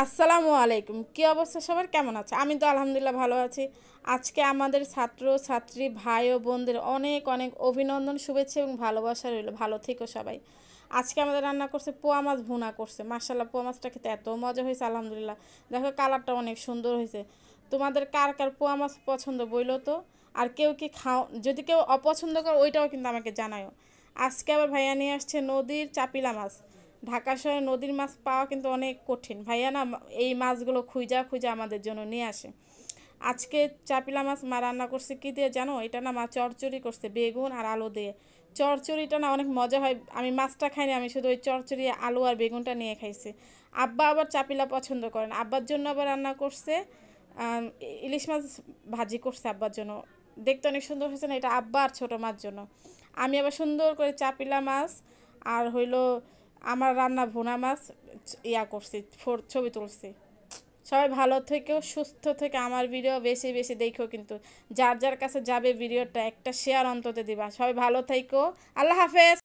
আসসালামু আলাইকুম। কি অবস্থা সবার, কেমন আছে? আমি তো আলহামদুলিল্লাহ ভালো আছি। আজকে আমাদের ছাত্র ছাত্রী ভাই ও বোনদের অনেক অনেক অভিনন্দন, শুভেচ্ছা এবং ভালোবাসা রইল। ভালো থেকো সবাই। আজকে আমাদের রান্না করছে পোয়া মাছ ভুনা করছে। মাশাআল্লাহ, পোয়া মাছটা খেতে এত মজা হয়েছে আলহামদুলিল্লাহ। দেখো কালারটা অনেক সুন্দর হয়েছে। তোমাদের কার কার পোয়া মাছ পছন্দ বইলো তো। আর কেউ কি খাও, যদি কেউ অপছন্দ করো ওইটাও কিন্তু আমাকে জানাও। আজকে আবার ভাইয়া নিয়ে আসছে নদীর চাপিলা মাছ। ঢাকা শহরে নদীর মাছ পাওয়া কিন্তু অনেক কঠিন। ভাইয়া না এই মাছগুলো খুঁজা খুঁজা আমাদের জন্য নিয়ে আসে। আজকে চাপিলা মাছ মা রান্না করছে কি দিয়ে জানো? এটা না মা চচ্চড়ি করছে বেগুন আর আলু দিয়ে। চচ্চড়িটা না অনেক মজা হয়। আমি মাছটা খাইনি, আমি শুধু ওই চচ্চড়ি আলু আর বেগুনটা নিয়ে খাইছি। আব্বা আবার চাপিলা পছন্দ করেন, আব্বার জন্য আবার রান্না করছে আম, ইলিশ মাছ ভাজি করছে আব্বার জন্য। দেখতে অনেক সুন্দর হয়েছে না? এটা আব্বা আর ছোটো মাছ জন্য। আমি আবার সুন্দর করে চাপিলা মাছ আর হইলো আমার রান্না ভুনা মাছ ইয়া করছি, ছবি তুলছি। সবাই ভালো থেকো, সুস্থ থেকে আমার ভিডিও বেশি বেশি দেখো, কিন্তু যার যার কাছে যাবে ভিডিওটা একটা শেয়ার অন্তত দিবা। সবাই ভালো থেকো। আল্লাহ হাফেজ।